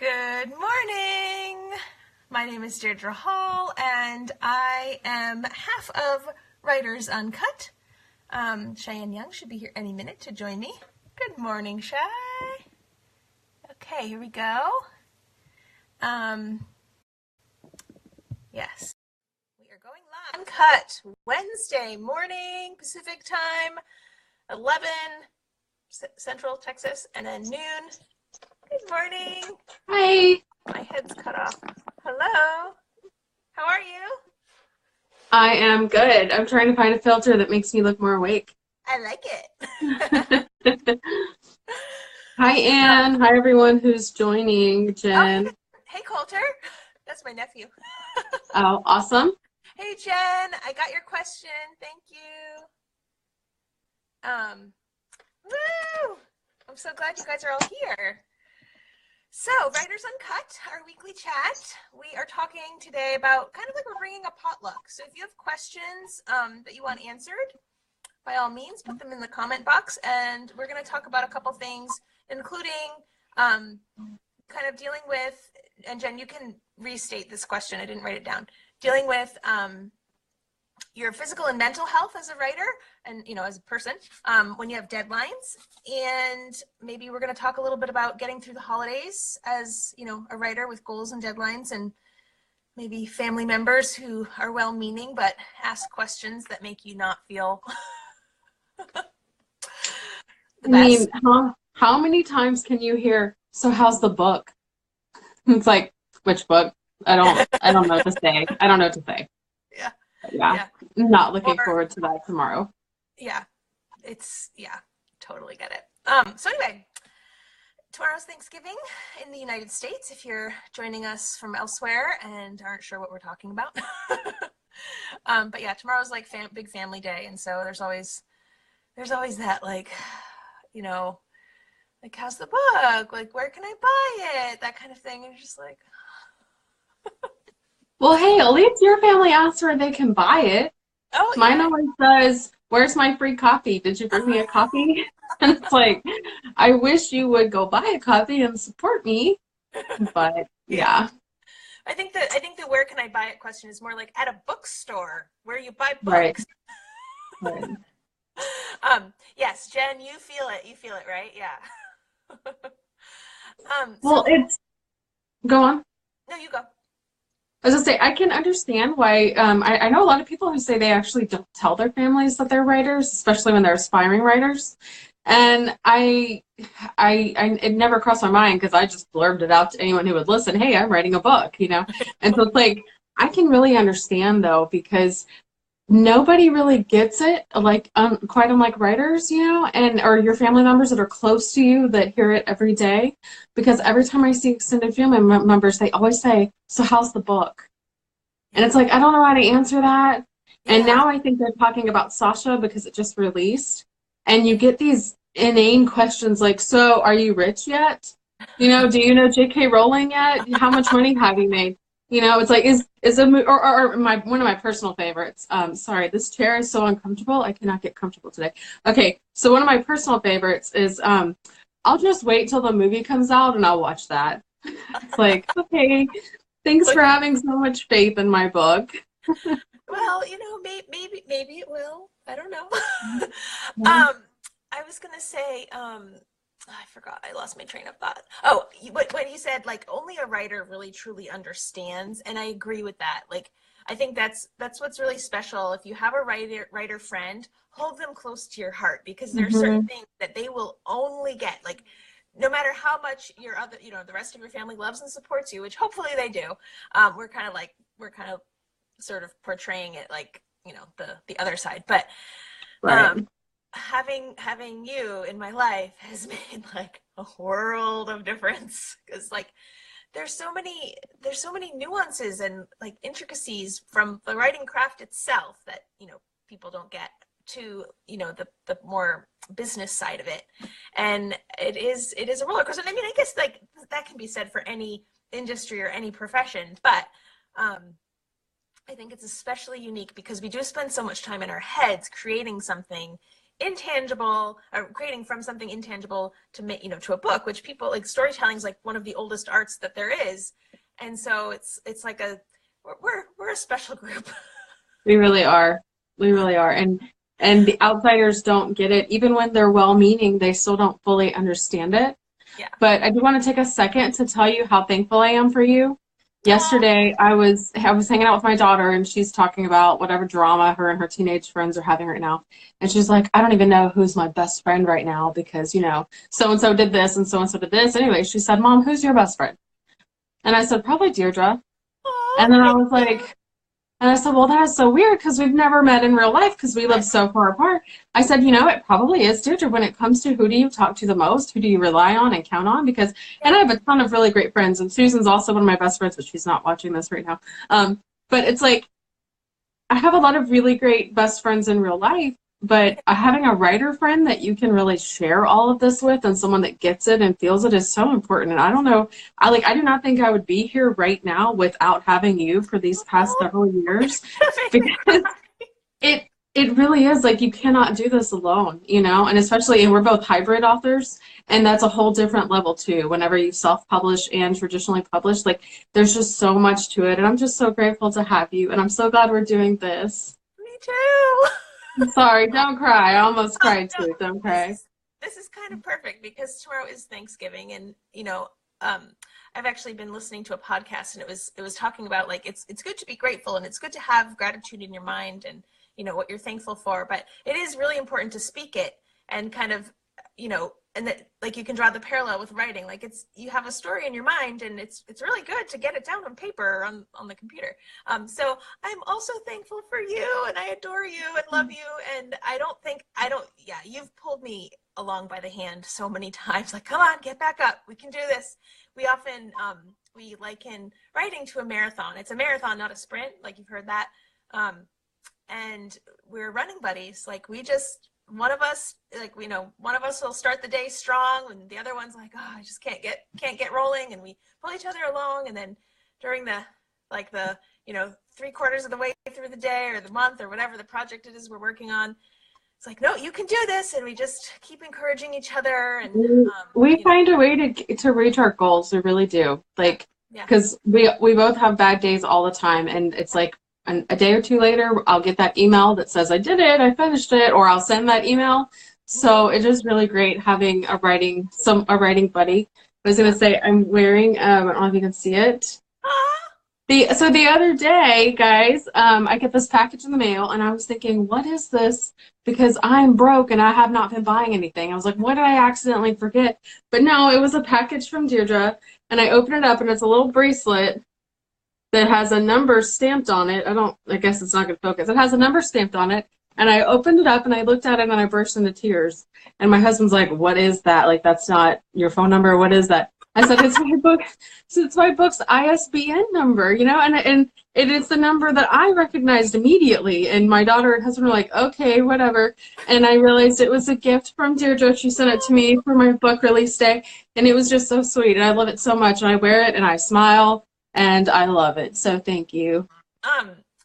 Good morning. My name is Deirdre Hall, and I am half of Writers Uncut. Cheyenne Young should be here any minute to join me. Good morning, Shay. Okay, here we go. Yes. We are going live. Uncut, Wednesday morning, Pacific time, 11 Central Texas, and then noon. Good morning. Hi. My head's cut off. Hello. How are you? I am good. I'm trying to find a filter that makes me look more awake. I like it. Hi, Anne. Hi, everyone who's joining. Jen. Oh, hey, Coulter. That's my nephew. Oh, awesome. Hey, Jen. I got your question. Thank you. Woo! I'm so glad you guys are all here. So, Writers Uncut, our weekly chat. We are talking today about kind of like we're bringing a potluck. So if you have questions that you want answered, by all means, put them in the comment box. And we're going to talk about a couple things, including kind of dealing with, and Jen, you can restate this question. I didn't write it down. Dealing with your physical and mental health as a writer and, you know, as a person when you have deadlines. And maybe we're going to talk a little bit about getting through the holidays as, you know, a writer with goals and deadlines, and maybe family members who are well-meaning but ask questions that make you not feel the best. I mean, how many times can you hear, so how's the book? It's like, which book? I don't know what to say. I don't know what to say. Yeah. Not looking forward to that tomorrow. Yeah, totally get it. So anyway, tomorrow's Thanksgiving in the United States, if you're joining us from elsewhere and aren't sure what we're talking about. But yeah, tomorrow's like big family day, and so there's always that, like, you know, like, how's the book? Like, where can I buy it? That kind of thing. And you're just like, well, hey, at least your family asks where they can buy it. oh, Mine yeah. always says, where's my free copy? Did you bring me a copy? And it's like, I wish you would go buy a copy and support me. But yeah. I think the where can I buy it question is more like at a bookstore where you buy books. Right. Yes, Jen, you feel it, right? Yeah. Well, go on. No, you go. I was gonna say, I can understand why, I know a lot of people who say they actually don't tell their families that they're writers, especially when they're aspiring writers. And it never crossed my mind because I just blurbed it out to anyone who would listen. Hey, I'm writing a book, you know? And so it's like, I can really understand though, because nobody really gets it, like quite unlike writers, you know, or your family members that are close to you that hear it every day. Because every time I see extended family members, they always say, so how's the book? And it's like, I don't know how to answer that. And now I think they're talking about Sasha because it just released. And you get these inane questions like, so are you rich yet? You know, do you know J.K. Rowling yet? How much money have you made? You know, it's like, is a or one of my personal favorites. Sorry, this chair is so uncomfortable. I cannot get comfortable today. Okay, so one of my personal favorites is I'll just wait till the movie comes out and I'll watch that. It's like, okay, thanks for having so much faith in my book. Well, you know, maybe it will. I don't know. I was gonna say, I forgot. I lost my train of thought. Oh, what you said, like, only a writer really truly understands, and I agree with that. Like, I think that's what's really special. If you have a writer friend, hold them close to your heart, because there are certain things that they will only get. Like, no matter how much the rest of your family loves and supports you, which hopefully they do. We're kind of sort of portraying it like, you know, the other side, but having you in my life has made like a world of difference, because like there's so many nuances and like intricacies from the writing craft itself that, you know, people don't get, to, you know, the more business side of it. And it is a roller coaster. I mean, I guess like that can be said for any industry or any profession, but I think it's especially unique because we do spend so much time in our heads creating something intangible, or creating from something intangible to make, to a book, which people like. Storytelling is like one of the oldest arts that there is, and so it's like we're a special group. We really are. We really are. And the outsiders don't get it. Even when they're well-meaning, they still don't fully understand it. Yeah. But I do want to take a second to tell you how thankful I am for you. Yesterday, I was hanging out with my daughter, and she's talking about whatever drama her and her teenage friends are having right now. And she's like, I don't even know who's my best friend right now because, so-and-so did this and so-and-so did this. Anyway, she said, Mom, who's your best friend? And I said, probably Deirdre. And then I was like, and I said, well, that is so weird because we've never met in real life because we live so far apart. I said, it probably is Deirdre when it comes to who do you talk to the most, who do you rely on and count on? Because, and I have a ton of really great friends, and Susan's also one of my best friends, but she's not watching this right now. But it's like, I have a lot of really great best friends in real life, but having a writer friend that you can really share all of this with and someone that gets it and feels it is so important. And I don't know, I do not think I would be here right now without having you for these past several years, because it really is like you cannot do this alone, and especially, and we're both hybrid authors, and that's a whole different level too. Whenever you self-publish and traditionally publish, like there's just so much to it, and I'm just so grateful to have you, and I'm so glad we're doing this. Me too. I'm sorry, don't cry. I almost cried too. No, Don't cry. This is kind of perfect because tomorrow is Thanksgiving, and I've actually been listening to a podcast, and it was talking about like it's good to be grateful, and it's good to have gratitude in your mind, and what you're thankful for, but it is really important to speak it and kind of and that, like, you can draw the parallel with writing. Like, you have a story in your mind, and it's really good to get it down on paper or on the computer. So I'm also thankful for you, and I adore you and love you. And you've pulled me along by the hand so many times. Like, come on, get back up. We can do this. We often, we liken writing to a marathon. It's a marathon, not a sprint. Like, you've heard that. And we're running buddies. Like, one of us will start the day strong, and the other one's like, oh, I just can't get rolling, and we pull each other along. And then during the 3/4 of the way through the day or the month or whatever the project it is we're working on, it's like, no, you can do this, and we just keep encouraging each other. And we find a way to reach our goals. We really do. Like, because we both have bad days all the time, and it's like, a day or two later, I'll get that email that says I did it, I finished it, or I'll send that email. So it's just really great having a writing buddy. I was gonna say, I'm wearing, I don't know if you can see it. So the other day, guys, I get this package in the mail, and I was thinking, what is this? Because I'm broke and I have not been buying anything. I was like, what did I accidentally forget? But no, it was a package from Deirdre, and I open it up, and it's a little bracelet that has a number stamped on it. I guess it's not going to focus. It has a number stamped on it. And I opened it up, and I looked at it, and I burst into tears. And my husband's like, what is that? Like, that's not your phone number. What is that? I said, it's my book. So it's my book's ISBN number, and it's the number that I recognized immediately. And my daughter and husband were like, okay, whatever. And I realized it was a gift from Deirdre. She sent it to me for my book release day. And it was just so sweet. And I love it so much. And I wear it, and I smile. And I love it. So thank you.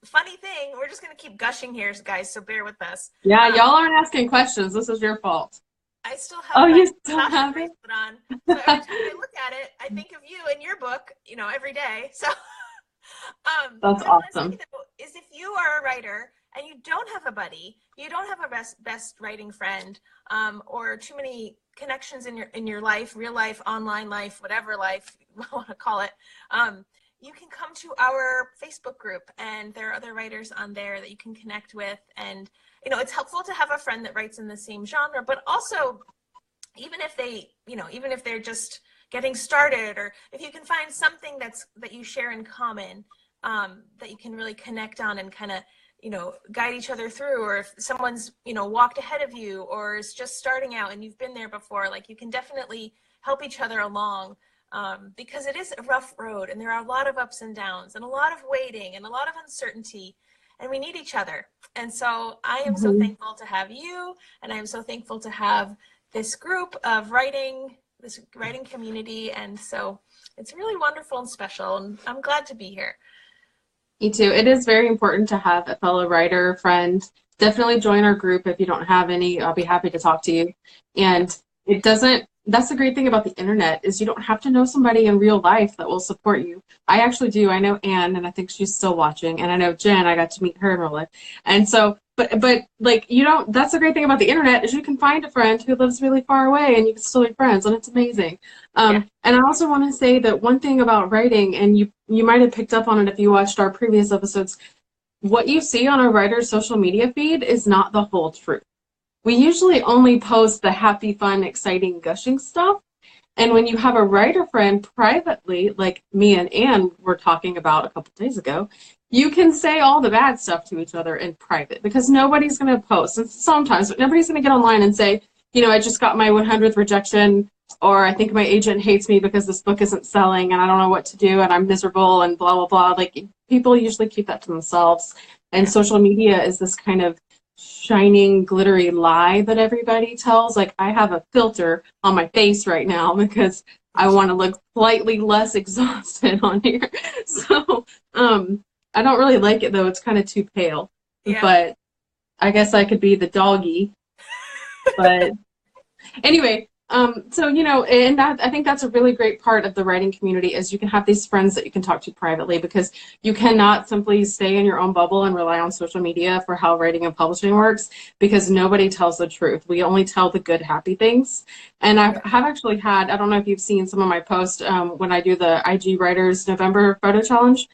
Funny thing, we're just going to keep gushing here, guys, so bear with us. Yeah, y'all aren't asking questions. This is your fault. I still have you still have it on. So every time I look at it, I think of you and your book, every day. So that's awesome. Is if you are a writer and you don't have a buddy, you don't have a best writing friend, or too many connections in your life, real life, online life, whatever life you want to call it, you can come to our Facebook group, and there are other writers on there that you can connect with. And it's helpful to have a friend that writes in the same genre, but also even if they're just getting started, or if you can find something that you share in common, that you can really connect on and kind of guide each other through, or if someone's walked ahead of you or is just starting out and you've been there before, like, you can definitely help each other along, because it is a rough road, and there are a lot of ups and downs, and a lot of waiting, and a lot of uncertainty, and we need each other. And so I am so thankful to have you, and I am so thankful to have this group of this writing community, and so it's really wonderful and special, and I'm glad to be here. Me too. It is very important to have a fellow writer friend definitely join our group. If you don't have any, I'll be happy to talk to you. And it doesn't, that's the great thing about the internet is you don't have to know somebody in real life that will support you. I actually do. I know Anne, and I think she's still watching. And I know Jen, I got to meet her in real life. And so, but like, you don't, that's the great thing about the internet is you can find a friend who lives really far away and you can still be friends, and it's amazing. And I also want to say that one thing about writing, and you might have picked up on it if you watched our previous episodes, what you see on a writer's social media feed is not the whole truth. We usually only post the happy, fun, exciting, gushing stuff. And when you have a writer friend privately, like me and Anne were talking about a couple days ago, you can say all the bad stuff to each other in private because nobody's going to post. And sometimes, but nobody's going to get online and say, you know, I just got my 100th rejection, or I think my agent hates me because this book isn't selling and I don't know what to do and I'm miserable and blah, blah, blah. Like, people usually keep that to themselves. And social media is this kind of shining, glittery lie that everybody tells. Like, I have a filter on my face right now because I want to look slightly less exhausted on here. So, I don't really like it though. It's kind of too pale. Yeah. But I guess I could be the doggy. But anyway, so, you know, and I think that's a really great part of the writing community is you can have these friends that you can talk to privately because you cannot simply stay in your own bubble and rely on social media for how writing and publishing works because nobody tells the truth. We only tell the good, happy things. And I have actually had, I don't know if you've seen some of my posts when I do the IG Writers November photo challenge,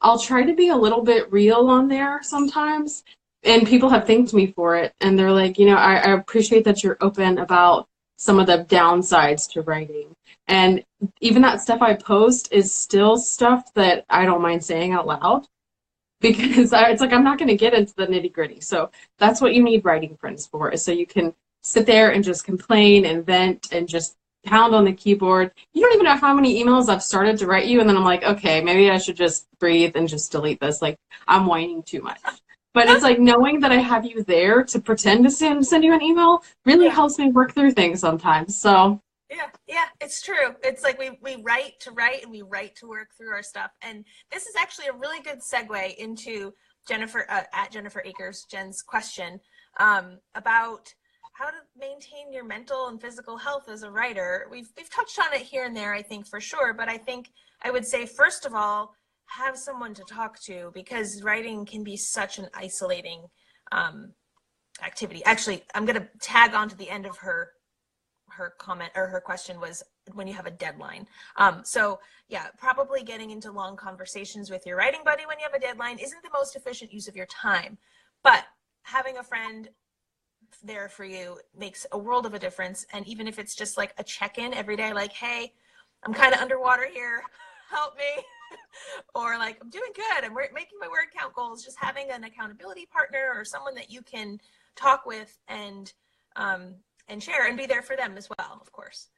I'll try to be a little bit real on there sometimes. And people have thanked me for it. And they're like, you know, I appreciate that you're open about some of the downsides to writing. And even that stuff I post is still stuff that I don't mind saying out loud because it's like I'm not going to get into the nitty gritty. So that's what you need writing friends for, is so you can sit there and just complain and vent and just pound on the keyboard. You don't even know how many emails I've started to write you, and then I'm like, okay, maybe I should just breathe and just delete this. Like, I'm whining too much. But it's like knowing that I have you there to pretend to send you an email really helps me work through things sometimes. So yeah, it's true. It's like we write to write and we write to work through our stuff. And this is actually a really good segue into Jennifer at Jennifer Akers, Jen's question about how to maintain your mental and physical health as a writer. We've touched on it here and there, I think, for sure. But I think I would say, first of all, have someone to talk to, because writing can be such an isolating activity. Actually, I'm going to tag on to the end of her comment, or her question was when you have a deadline. So yeah, probably getting into long conversations with your writing buddy when you have a deadline isn't the most efficient use of your time, but having a friend there for you makes a world of a difference. And even if it's just like a check-in every day, like, hey, I'm kind of underwater here, help me. Or like, I'm doing good, I'm making my word count goals. Just having an accountability partner or someone that you can talk with and share and be there for them as well, of course.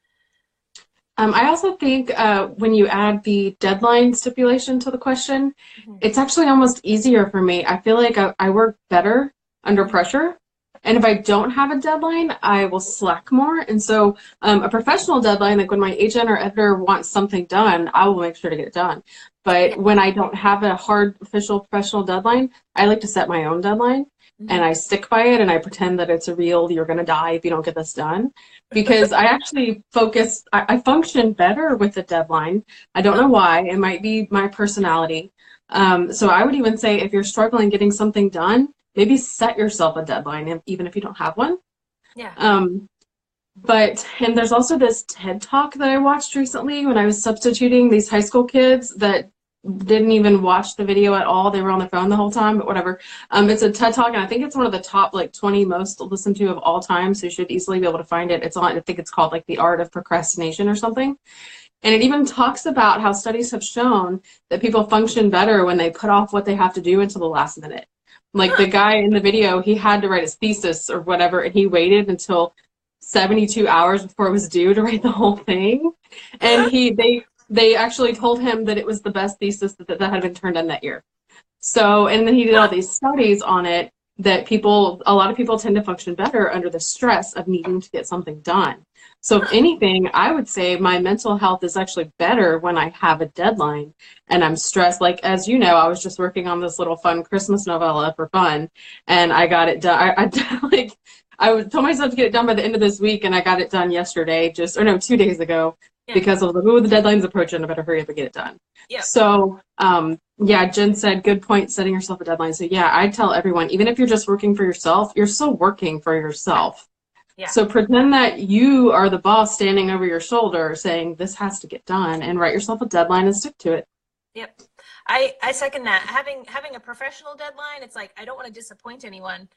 I also think when you add the deadline stipulation to the question, it's actually almost easier for me. I feel like I work better under pressure. And if I don't have a deadline, I will slack more. And so a professional deadline, like when my agent or editor wants something done, I will make sure to get it done. But when I don't have a hard official professional deadline, I like to set my own deadline and I stick by it and I pretend that it's a real, you're going to die if you don't get this done. Because I actually I function better with a deadline. I don't know why. It might be my personality. So I would even say if you're struggling getting something done, maybe set yourself a deadline, even if you don't have one. Yeah. And there's also this TED Talk that I watched recently when I was substituting these high school kids that didn't even watch the video at all. They were on their phone the whole time, but whatever. It's a TED Talk, and I think it's one of the top 20 most listened to of all time, so you should easily be able to find it. It's on, I think it's called like The Art of Procrastination or something. And it even talks about how studies have shown that people function better when they put off what they have to do until the last minute. Like the guy in the video, he had to write his thesis or whatever, and he waited until 72 hours before it was due to write the whole thing. And they actually told him that it was the best thesis that had been turned in that year. So, and then he did all these studies on it, that a lot of people tend to function better under the stress of needing to get something done. So if Huh. anything, I would say my mental health is actually better when I have a deadline and I'm stressed. Like, as you know, I was just working on this little fun Christmas novella for fun, and I got it done. Like, told myself to get it done by the end of this week, and I got it done yesterday, or no, 2 days ago, Yeah. because I was like, oh, the deadline's approaching, I better hurry up and get it done. Yep. So, yeah, Jen said, good point, setting yourself a deadline. So yeah, I tell everyone, even if you're just working for yourself, you're still working for yourself. Yeah. So pretend that you are the boss standing over your shoulder saying, this has to get done, and write yourself a deadline and stick to it. Yep. I second that. Having a professional deadline, it's like I don't want to disappoint anyone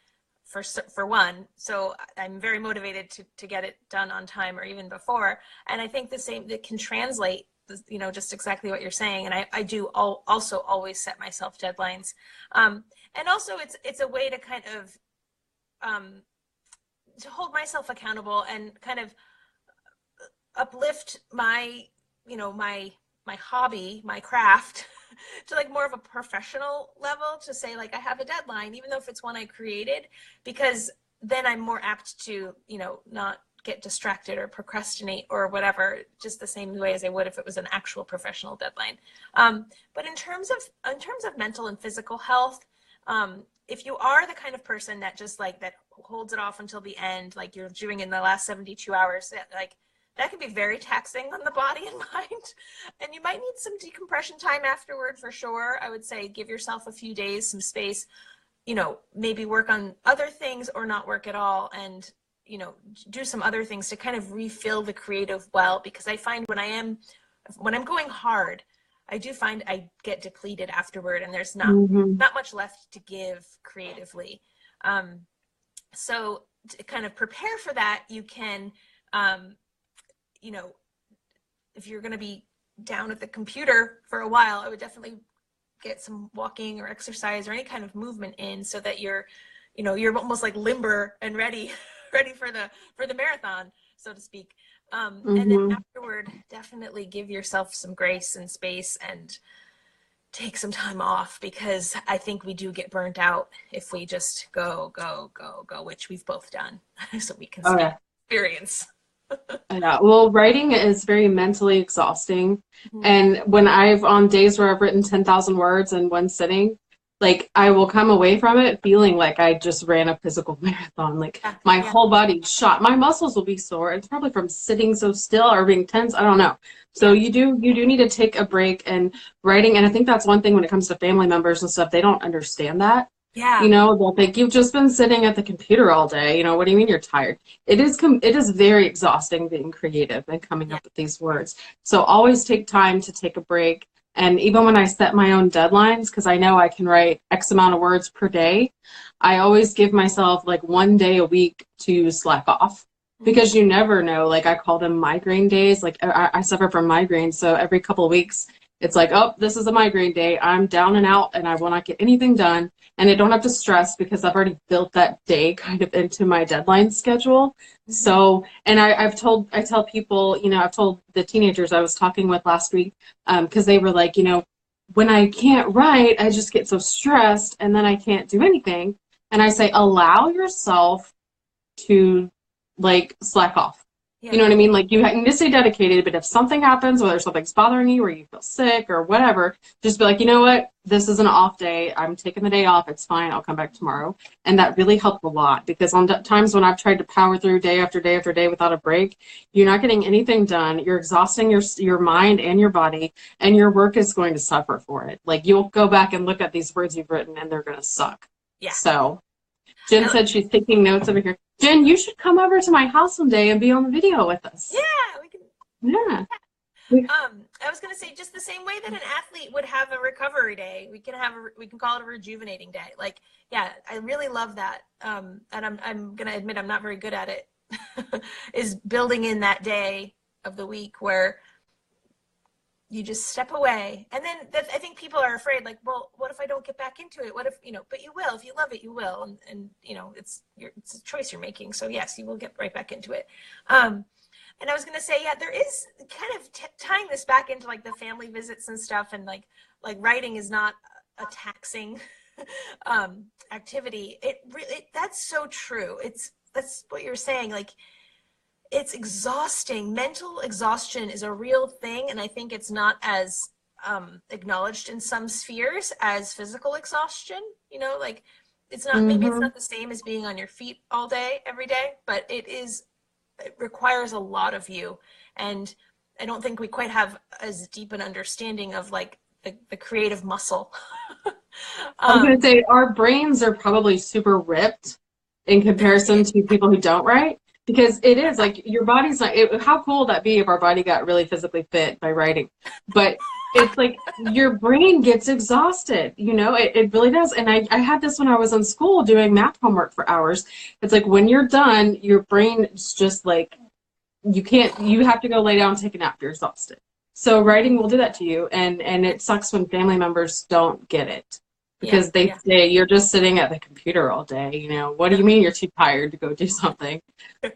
for one. So I'm very motivated to get it done on time or even before. And I think the same that can translate, you know, just exactly what you're saying. And I do also always set myself deadlines. And also it's a way to kind of to hold myself accountable and kind of uplift my, you know, my hobby, my craft to like more of a professional level, to say like I have a deadline, even though if it's one I created, because then I'm more apt to, you know, not get distracted or procrastinate or whatever, just the same way as I would if it was an actual professional deadline. But in terms of mental and physical health, if you are the kind of person that just like that holds it off until the end, like you're doing in the last 72 hours, that can be very taxing on the body and mind. And you might need some decompression time afterward for sure. I would say give yourself a few days, some space, you know, maybe work on other things or not work at all, and, you know, do some other things to kind of refill the creative well, because I find when I'm going hard, I do find I get depleted afterward and there's not much left to give creatively. So to kind of prepare for that, you can, you know, if you're going to be down at the computer for a while, I would definitely get some walking or exercise or any kind of movement in, so that you're, you know, you're almost like limber and ready for the marathon, so to speak. And then afterward, definitely give yourself some grace and space and take some time off, because I think we do get burnt out if we just go, which we've both done. So we can speak experience. Yeah, well, writing is very mentally exhausting. Mhm. And on days where I've written 10,000 words in one sitting, like I will come away from it feeling like I just ran a physical marathon. Like my whole body shot. My muscles will be sore. It's probably from sitting so still or being tense. I don't know. So you do need to take a break, and writing. And I think that's one thing when it comes to family members and stuff, they don't understand that. Yeah. You know, they'll think you've just been sitting at the computer all day. You know, what do you mean you're tired? It is very exhausting being creative and coming up with these words. So always take time to take a break. And even when I set my own deadlines, because I know I can write X amount of words per day, I always give myself like one day a week to slack off, because you never know. Like I call them migraine days. Like I suffer from migraines. So every couple of weeks, it's like, oh, this is a migraine day. I'm down and out and I will not get anything done. And I don't have to stress because I've already built that day kind of into my deadline schedule. So, and I tell people, you know, I've told the teenagers I was talking with last week, because they were like, you know, when I can't write, I just get so stressed and then I can't do anything. And I say, allow yourself to like slack off. You know what I mean? Like you need to stay dedicated, but if something happens, whether something's bothering you or you feel sick or whatever, just be like, you know what? This is an off day. I'm taking the day off. It's fine. I'll come back tomorrow. And that really helped a lot, because on times when I've tried to power through day after day after day without a break, you're not getting anything done. You're exhausting your mind and your body, and your work is going to suffer for it. Like you'll go back and look at these words you've written and they're going to suck. Yeah. So Jen said she's taking notes over here. Jen, you should come over to my house someday and be on the video with us. Yeah, we can. Yeah. I was going to say, just the same way that an athlete would have a recovery day, we can call it a rejuvenating day. Like, yeah, I really love that. And I'm going to admit I'm not very good at it. Is building in that day of the week where you just step away. And then I think people are afraid, like, well, what if I don't get back into it? What if, you know, but you will. If you love it, you will. And you know, it's a choice you're making. So yes, you will get right back into it. And I was going to say, yeah, there is kind of tying this back into like the family visits and stuff, and like writing is not a taxing activity, it really, that's so true. That's what you're saying. Like, it's exhausting. Mental exhaustion is a real thing, and I think it's not as acknowledged in some spheres as physical exhaustion. You know, like it's not, maybe it's Hmm. not the same as being on your feet all day, every day, but it requires a lot of you. And I don't think we quite have as deep an understanding of like the creative muscle. I was gonna um, say our brains are probably super ripped in comparison to people who don't write, because it is like your body's not. How cool would that be if our body got really physically fit by writing? But it's like your brain gets exhausted. It really does. And I had this when I was in school doing math homework for hours. It's like when you're done, your brain is just like you can't. You have to go lay down and take a nap. You're exhausted. So writing will do that to you, and it sucks when family members don't get it yeah, because they yeah, say you're just sitting at the computer all day. What do yeah, you mean you're too tired to go do something?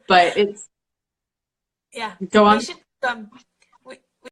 But it's yeah. go They on. should